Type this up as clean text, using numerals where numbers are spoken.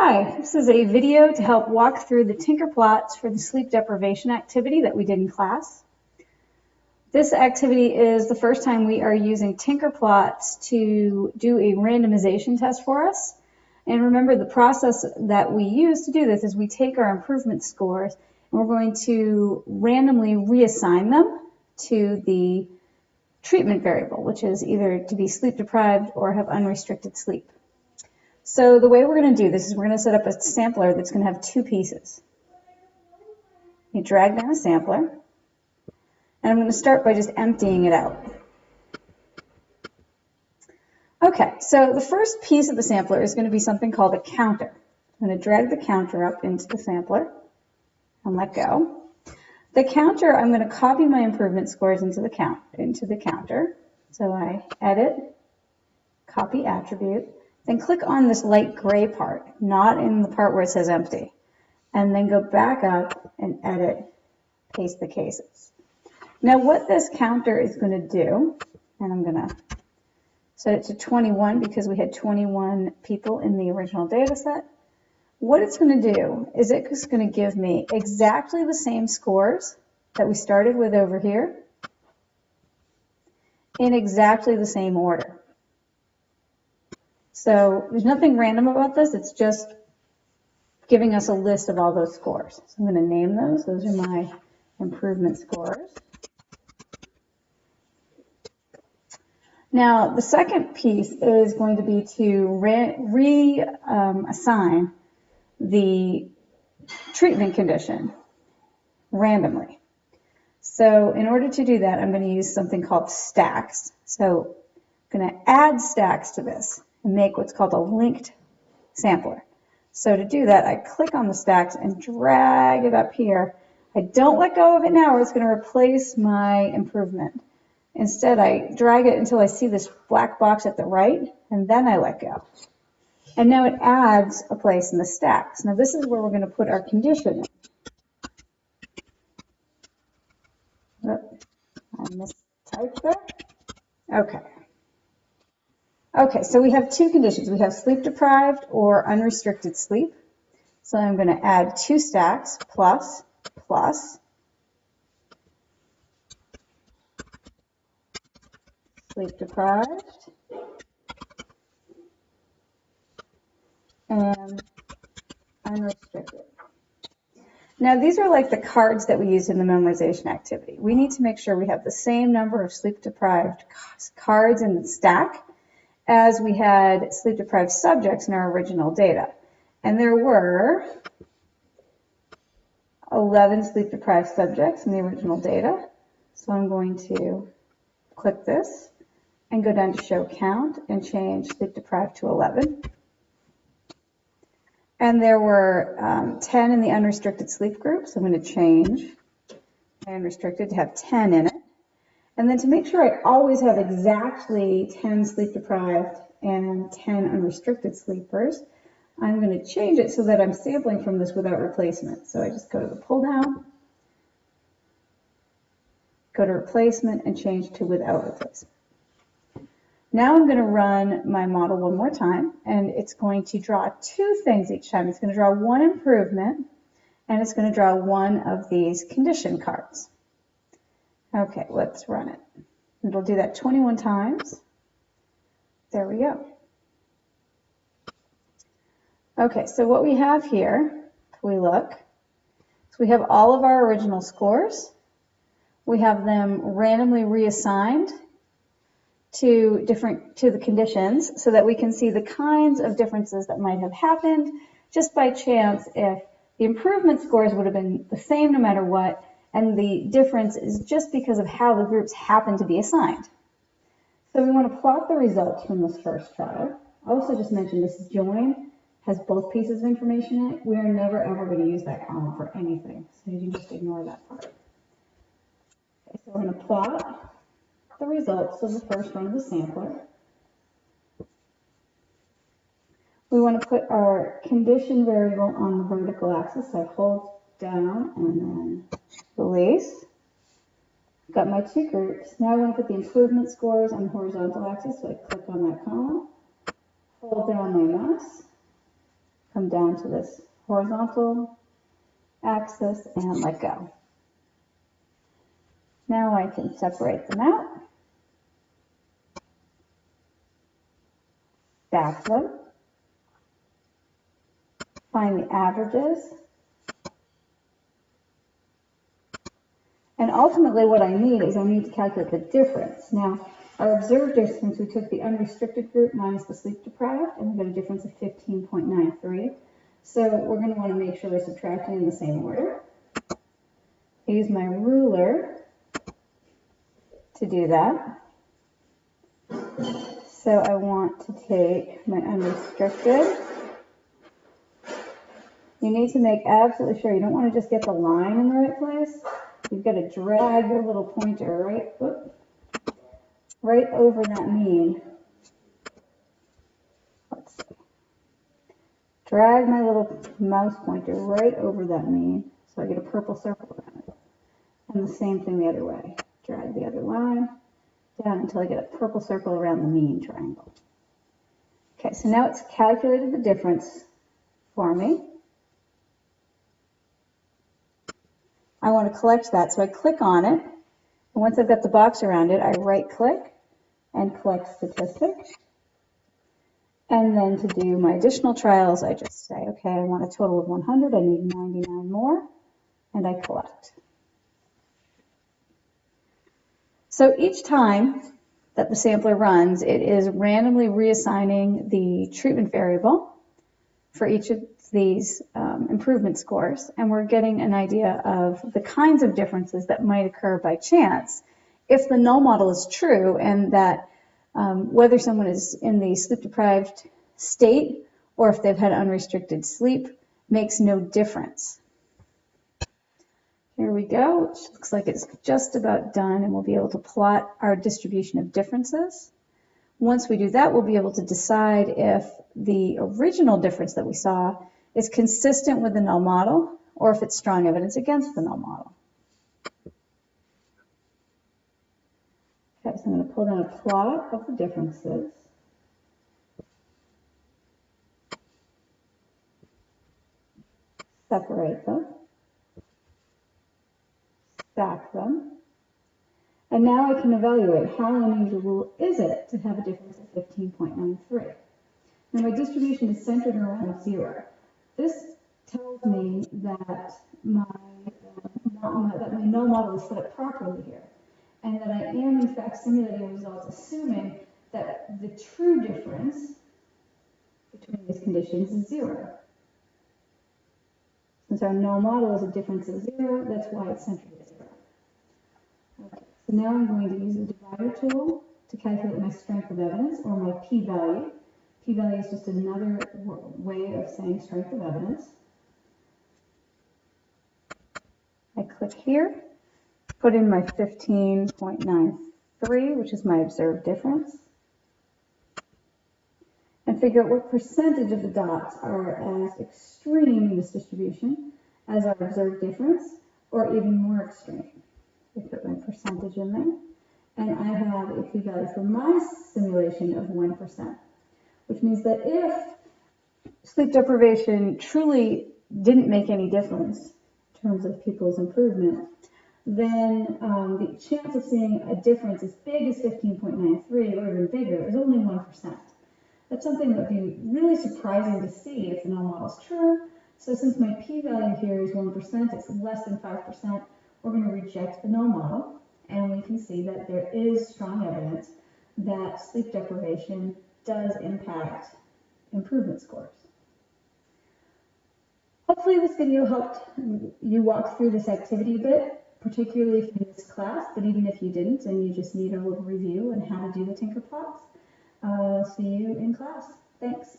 Hi, this is a video to help walk through the Tinkerplots for the sleep deprivation activity that we did in class. This activity is the first time we are using Tinkerplots to do a randomization test for us. And remember, the process that we use to do this is we take our improvement scores and we're going to randomly reassign them to the treatment variable, which is either to be sleep deprived or have unrestricted sleep. So the way we're going to do this is we're going to set up a sampler that's going to have two pieces. You drag down a sampler, and I'm going to start by just emptying it out. Okay, so the first piece of the sampler is going to be something called a counter. I'm going to drag the counter up into the sampler and let go. The counter, I'm going to copy my improvement scores into the counter. So I edit, copy attribute. Then click on this light gray part, not in the part where it says empty, and then go back up and edit, paste the cases. Now what this counter is going to do, and I'm going to set it to 21 because we had 21 people in the original data set. What it's going to do is it's going to give me exactly the same scores that we started with over here in exactly the same order. So there's nothing random about this, it's just giving us a list of all those scores. So I'm going to name those. Those are my improvement scores. Now the second piece is going to be to reassign the treatment condition randomly. So in order to do that, I'm going to use something called stacks. So I'm going to add stacks to this and make what's called a linked sampler. So to do that, I click on the stacks and drag it up here. I don't let go of it now or it's going to replace my improvement. Instead, I drag it until I see this black box at the right, and then I let go. And now it adds a place in the stacks. Now this is where we're going to put our condition in. I mistyped there. Okay. Okay, so we have two conditions. We have sleep deprived or unrestricted sleep. So I'm going to add two stacks, plus, sleep deprived, and unrestricted. Now these are like the cards that we use in the memorization activity. We need to make sure we have the same number of sleep deprived cards in the stack as we had sleep deprived subjects in our original data. And there were 11 sleep deprived subjects in the original data. So I'm going to click this and go down to show count and change sleep deprived to 11. And there were 10 in the unrestricted sleep group. So I'm going to change my unrestricted to have 10 in it. And then to make sure I always have exactly 10 sleep deprived and 10 unrestricted sleepers, I'm going to change it so that I'm sampling from this without replacement. So I just go to the pull down, go to replacement, and change to without replacement. Now I'm going to run my model one more time, and it's going to draw two things each time. It's going to draw one improvement, and it's going to draw one of these condition cards. Okay, let's run it. It'll do that 21 times. There we go. Okay, so what we have here, if we look, so we have all of our original scores. We have them randomly reassigned to the conditions so that we can see the kinds of differences that might have happened just by chance if the improvement scores would have been the same no matter what, and the difference is just because of how the groups happen to be assigned. So we want to plot the results from this first trial. I also just mentioned this join has both pieces of information in it. We are never ever going to use that column for anything, so you can just ignore that part. Okay, so we're going to plot the results of the first run of the sampler. We want to put our condition variable on the vertical axis, so I hold down and then release. Got my two groups. Now I want to put the improvement scores on the horizontal axis, so I click on that column, hold down my mouse, come down to this horizontal axis and let go. Now I can separate them out, stack them, find the averages, and ultimately what I need is I need to calculate the difference. Now, our observed difference, we took the unrestricted group minus the sleep deprived, and we got a difference of 15.93. So we're going to want to make sure we're subtracting in the same order. I use my ruler to do that. So I want to take my unrestricted. You need to make absolutely sure you don't want to just get the line in the right place. You've got to drag your little pointer right over that mean. Let's see. Drag my little mouse pointer right over that mean so I get a purple circle around it. And the same thing the other way. Drag the other line down until I get a purple circle around the mean triangle. Okay, so now it's calculated the difference for me. I want to collect that, so I click on it. And once I've got the box around it, I right-click and collect statistics. And then to do my additional trials, I just say, okay, I want a total of 100. I need 99 more, and I collect. So each time that the sampler runs, it is randomly reassigning the treatment variable for each of these improvement scores, and we're getting an idea of the kinds of differences that might occur by chance if the null model is true, and that whether someone is in the sleep-deprived state or if they've had unrestricted sleep makes no difference. Here we go, which looks like it's just about done, and we'll be able to plot our distribution of differences. Once we do that, we'll be able to decide if the original difference that we saw is consistent with the null model or if it's strong evidence against the null model. Okay, so I'm going to pull down a plot of the differences. Separate them. Stack them. And now I can evaluate how unusual is it to have a difference of 15.93. Now my distribution is centered around 0. This tells me that my null model is set up properly here, and that I am in fact simulating results assuming that the true difference between these conditions is 0. Since our null model is a difference of 0, that's why it's centered at 0. Okay, so now I'm going to use the divider tool to calculate my strength of evidence, or my p-value. P-value is just another way of saying strength of evidence. I click here, put in my 15.93, which is my observed difference, and figure out what percentage of the dots are as extreme in this distribution as our observed difference, or even more extreme. I put my percentage in there, and I have a p-value for my simulation of 1%, which means that if sleep deprivation truly didn't make any difference in terms of people's improvement, then the chance of seeing a difference as big as 15.93 or even bigger is only 1%. That's something that would be really surprising to see if the null model is true. So since my p-value here is 1%, it's less than 5%, we're going to reject the null model, and we can see that there is strong evidence that sleep deprivation does impact improvement scores. Hopefully this video helped you walk through this activity a bit, particularly if you missed class, but even if you didn't and you just need a little review on how to do the Tinkerplots, I'll see you in class. Thanks.